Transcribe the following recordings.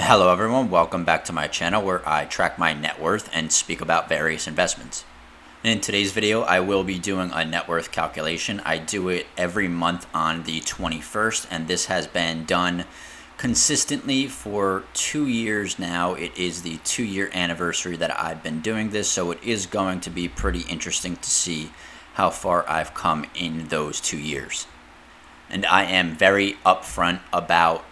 Hello everyone, welcome back to my channel where I track my net worth and speak about various investments. In today's video, I will be doing a net worth calculation. I do it every month on the 21st, and this has been done consistently for 2 years now. It is the 2-year anniversary that I've been doing this, so it is going to be pretty interesting to see how far I've come in those 2 years. And I am very upfront about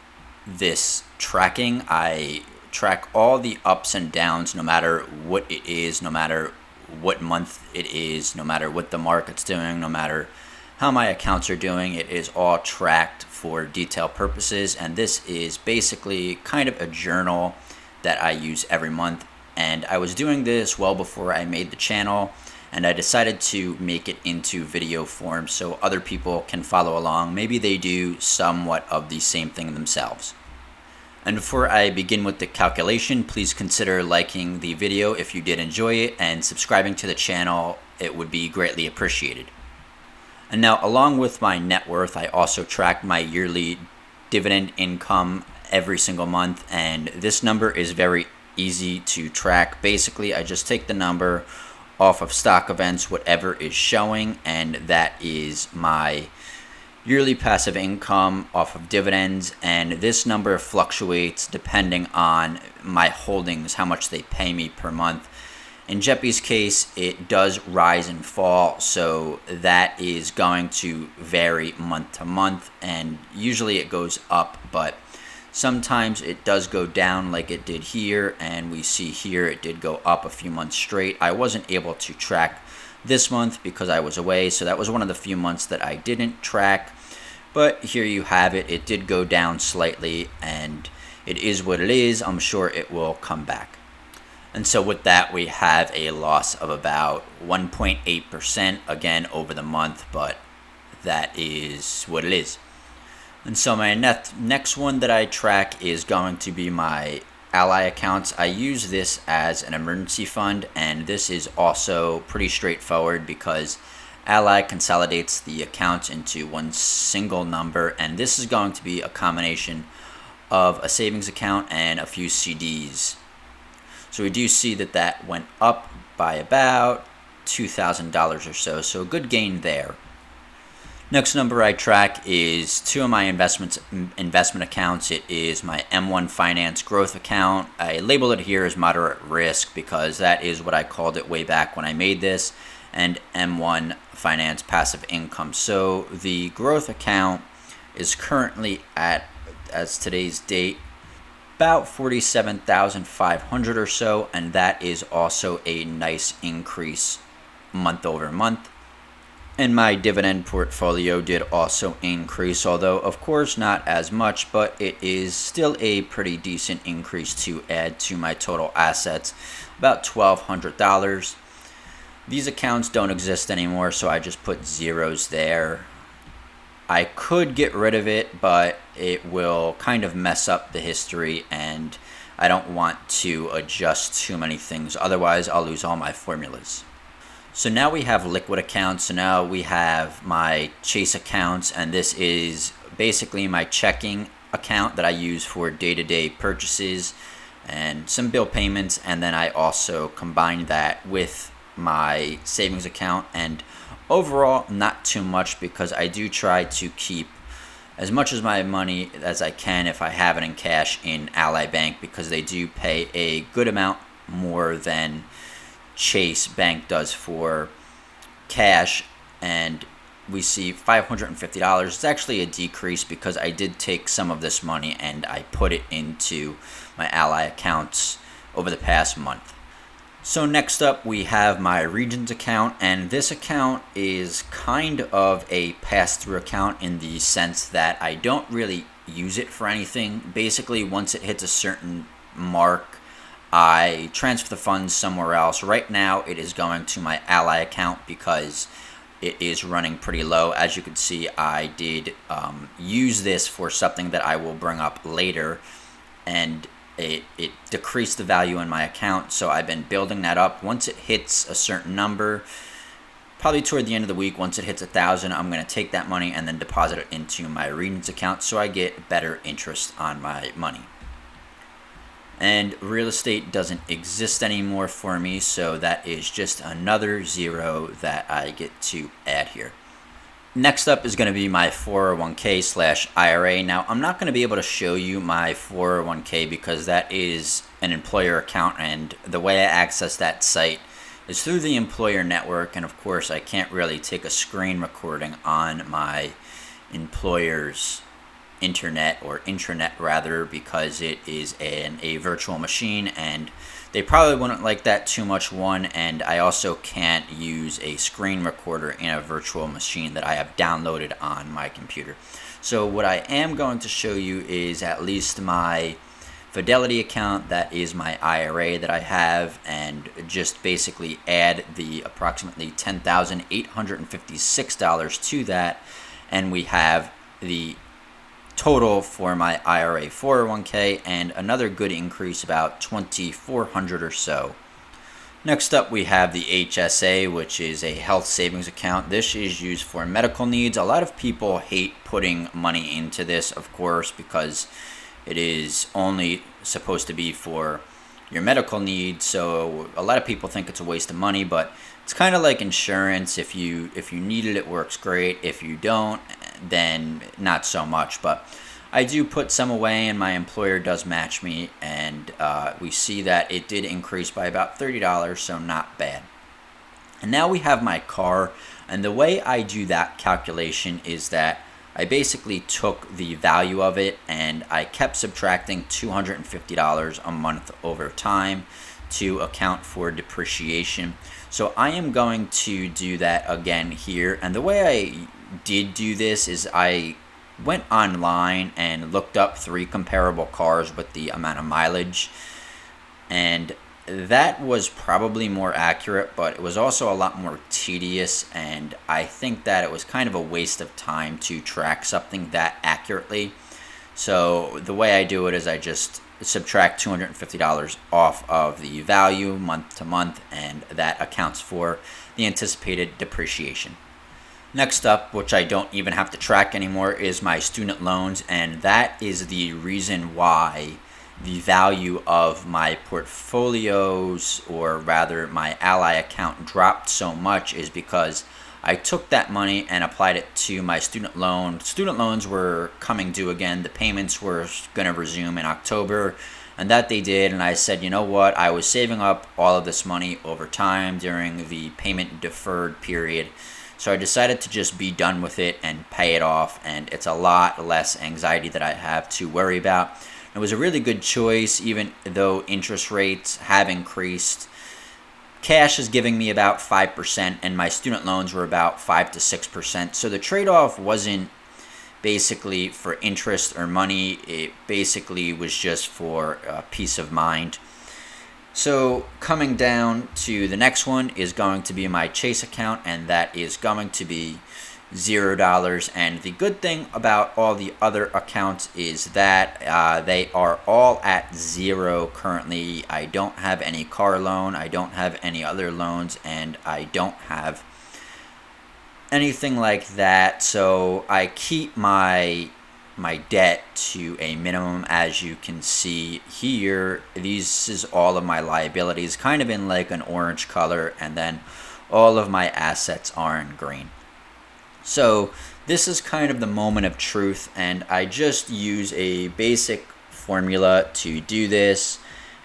this tracking. I track all the ups and downs, no matter what it is, no matter what month it is, no matter what the market's doing, no matter how my accounts are doing. It is all tracked for detail purposes, and this is basically kind of a journal that I use every month. And I was doing this well before I made the channel, and I decided to make it into video form so other people can follow along. Maybe they do somewhat of the same thing themselves. And before I begin with the calculation, please consider liking the video if you did enjoy it, and subscribing to the channel. It would be greatly appreciated. And now, along with my net worth, I also track my yearly dividend income every single month, and this number is very easy to track. Basically, I just take the number off of stock events, whatever is showing, and that is my yearly passive income off of dividends. And this number fluctuates depending on my holdings, how much they pay me per month. In Jeppy's case, it does rise and fall, so that is going to vary month to month, and usually it goes up, but sometimes it does go down like it did here, and we see here it did go up a few months straight. I wasn't able to track this month because I was away, so that was one of the few months that I didn't track. But here you have it. It did go down slightly, and it is what it is. I'm sure it will come back. And so with that, we have a loss of about 1.8% again over the month, but that is what it is. And so my next one that I track is going to be my Ally accounts. I use this as an emergency fund, and this is also pretty straightforward because Ally consolidates the accounts into one single number, and this is going to be a combination of a savings account and a few CDs. So we do see that that went up by about $2,000 or so a good gain there. Next number I track is two of my investment accounts. It is my M1 Finance Growth account. I label it here as moderate risk because that is what I called it way back when I made this, and M1 Finance Passive Income. So the growth account is currently at, as today's date, about $47,500 or so, and that is also a nice increase month over month. And my dividend portfolio did also increase, although of course not as much, but it is still a pretty decent increase to add to my total assets, about $1,200. These accounts don't exist anymore, so I just put zeros there. I could get rid of it, but it will kind of mess up the history, and I don't want to adjust too many things. Otherwise, I'll lose all my formulas. So now we have liquid accounts. So now we have my Chase accounts, and this is basically my checking account that I use for day-to-day purchases and some bill payments, and then I also combine that with my savings account. And overall, not too much, because I do try to keep as much of my money as I can, if I have it in cash, in Ally Bank, because they do pay a good amount more than Chase Bank does for cash. And we see $550. It's actually a decrease because I did take some of this money and I put it into my Ally accounts over the past month. So next up we have my Regions account, and this account is kind of a pass-through account in the sense that I don't really use it for anything. Basically, once it hits a certain mark, I transfer the funds somewhere else. Right now it is going to my Ally account because it is running pretty low. As you can see, I did use this for something that I will bring up later, and it decreased the value in my account, so I've been building that up. Once it hits a certain number, probably toward the end of the week, once it hits 1,000, I'm going to take that money and then deposit it into my Regions account so I get better interest on my money. and real estate doesn't exist anymore for me, so that is just another zero that I get to add here. Next up is going to be my 401k/IRA. Now, I'm not going to be able to show you my 401k because that is an employer account, and the way I access that site is through the employer network, and of course I can't really take a screen recording on my employer's internet or intranet rather, because it is a virtual machine, and they probably wouldn't like that too much, one, and I also can't use a screen recorder in a virtual machine that I have downloaded on my computer. So what I am going to show you is at least my Fidelity account, that is my IRA that I have, and just basically add the approximately $10,856 to that, and we have the total for my IRA 401k and another good increase, about $2,400 or so. Next up, we have the HSA, which is a health savings account. This is used for medical needs. A lot of people hate putting money into this, of course, because it is only supposed to be for your medical needs. So a lot of people think it's a waste of money, but it's kind of like insurance. If you need it, it works great. If you don't, then not so much. But I do put some away, and my employer does match me, and we see that it did increase by about $30, so not bad. And now we have my car, and the way I do that calculation is that I basically took the value of it and I kept subtracting $250 a month over time to account for depreciation. So I am going to do that again here, and the way I did do this is I went online and looked up 3 comparable cars with the amount of mileage, and that was probably more accurate, but it was also a lot more tedious, and I think that it was kind of a waste of time to track something that accurately. So the way I do it is I just subtract $250 off of the value month to month, and that accounts for the anticipated depreciation. Next up, which I don't even have to track anymore, is my student loans, and that is the reason why the value of my portfolios, or rather my Ally account, dropped so much, is because I took that money and applied it to my student loan. Student loans were coming due again. The payments were going to resume in October, and that they did. And I said, you know what? I was saving up all of this money over time during the payment deferred period. So I decided to just be done with it and pay it off, and it's a lot less anxiety that I have to worry about. It was a really good choice, even though interest rates have increased. Cash is giving me about 5%, and my student loans were about 5 to 6%. So the trade-off wasn't basically for interest or money. It basically was just for peace of mind. So coming down to the next one is going to be my Chase account, and that is going to be $0. And the good thing about all the other accounts is that they are all at 0 currently. I don't have any car loan, I don't have any other loans, and I don't have anything like that. So I keep my debt to a minimum. As you can see here, this is all of my liabilities, kind of in like an orange color, and then all of my assets are in green. So this is kind of the moment of truth, and I just use a basic formula to do this,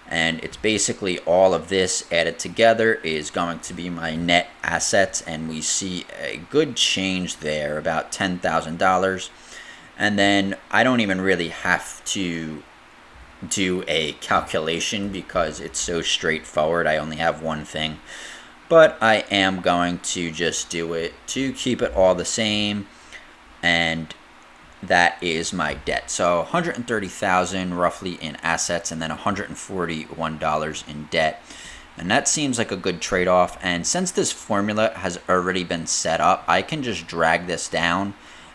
and it's basically all of this added together is going to be my net assets, and we see a good change there, about $10,000. And then I don't even really have to do a calculation because it's so straightforward. I only have one thing. But I am going to just do it to keep it all the same, and that is my debt. So $130,000 roughly in assets, and then $141 in debt. And that seems like a good trade-off. And since this formula has already been set up, I can just drag this down,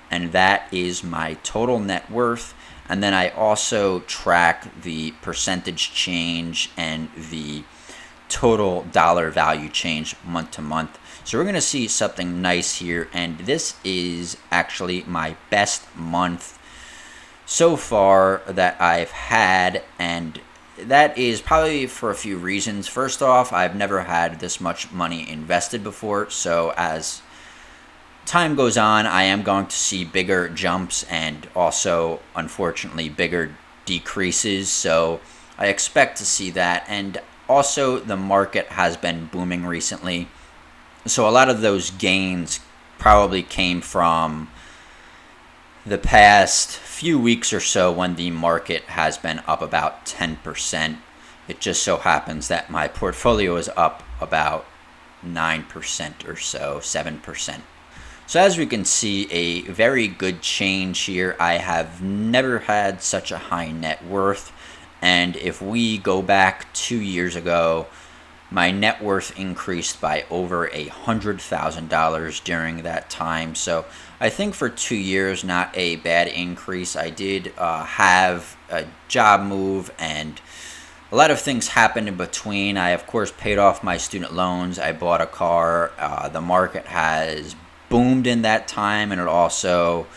and that is my total net worth. And then I also track the percentage change and the total dollar value change month to month. So we're going to see something nice here, and this is actually my best month so far that I've had, and that is probably for a few reasons. First off, I've never had this much money invested before, so as time goes on, I am going to see bigger jumps and also, unfortunately, bigger decreases. So I expect to see that. And also, the market has been booming recently. So a lot of those gains probably came from the past few weeks or so when the market has been up about 10%. It just so happens that my portfolio is up about 9% or so, 7%. So as we can see, a very good change here. I have never had such a high net worth. And if we go back 2 years ago, my net worth increased by over $100,000 during that time. So I think for 2 years, not a bad increase. I did have a job move and a lot of things happened in between. I, of course, paid off my student loans. I bought a car. The market has boomed in that time, and it also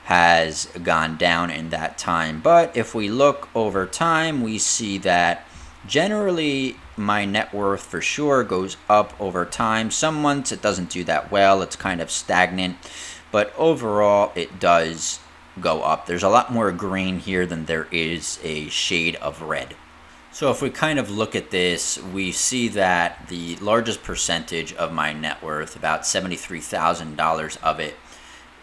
has gone down in that time. But if we look over time, we see that generally my net worth for sure goes up over time. Some months it doesn't do that well. It's kind of stagnant. But overall, it does go up. There's a lot more green here than there is a shade of red. So if we kind of look at this, we see that the largest percentage of my net worth, about $73,000 of it,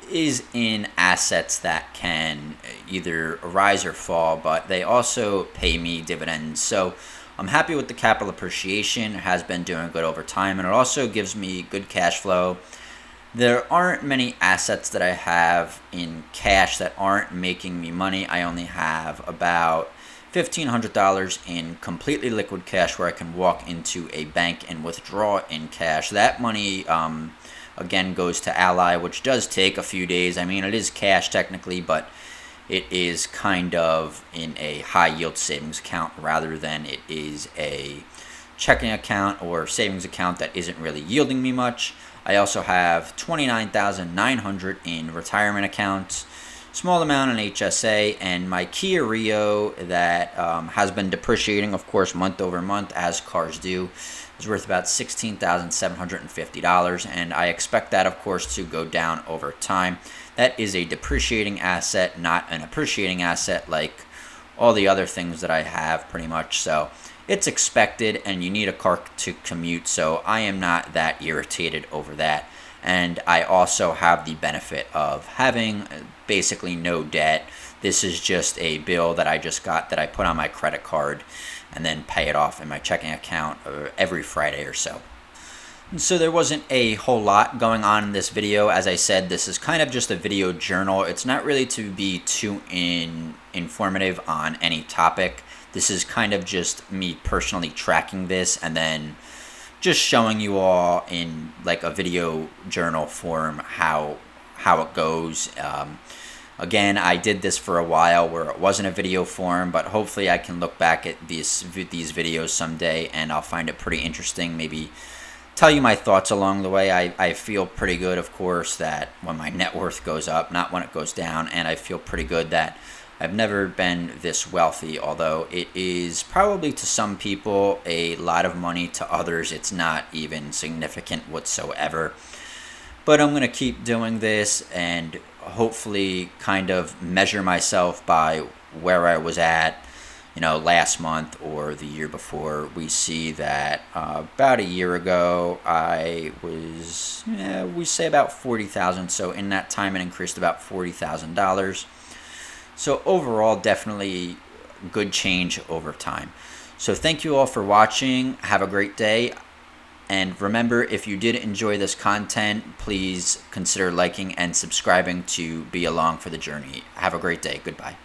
is in assets that can either rise or fall, but they also pay me dividends. So I'm happy with the capital appreciation. It has been doing good over time, and it also gives me good cash flow. There aren't many assets that I have in cash that aren't making me money. I only have about $1,500 in completely liquid cash where I can walk into a bank and withdraw in cash. That money, again, goes to Ally, which does take a few days. I mean, it is cash technically, but it is kind of in a high yield savings account rather than it is a checking account or savings account that isn't really yielding me much. I also have $29,900 in retirement accounts, small amount in HSA, and my Kia Rio that has been depreciating, of course, month over month, as cars do, is worth about $16,750, and I expect that, of course, to go down over time. That is a depreciating asset, not an appreciating asset like all the other things that I have, pretty much. So it's expected, and you need a car to commute, so I am not that irritated over that. And I also have the benefit of having basically no debt. This is just a bill that I just got that I put on my credit card and then pay it off in my checking account every Friday or so. And so there wasn't a whole lot going on in this video. As I said, this is kind of just a video journal. It's not really to be too informative on any topic. This is kind of just me personally tracking this and then just showing you all in like a video journal form how it goes. Again, I did this for a while where it wasn't a video form, but hopefully I can look back at these videos someday and I'll find it pretty interesting. Maybe tell you my thoughts along the way. I feel pretty good, of course, that when my net worth goes up, not when it goes down, and I feel pretty good that I've never been this wealthy, although it is probably to some people a lot of money. To others, it's not even significant whatsoever. But I'm going to keep doing this and hopefully kind of measure myself by where I was at, last month or the year before. We see that about a year ago, I was, we say about $40,000. So in that time, it increased about $40,000. So overall, definitely good change over time. So thank you all for watching. Have a great day. And remember, if you did enjoy this content, please consider liking and subscribing to be along for the journey. Have a great day. Goodbye.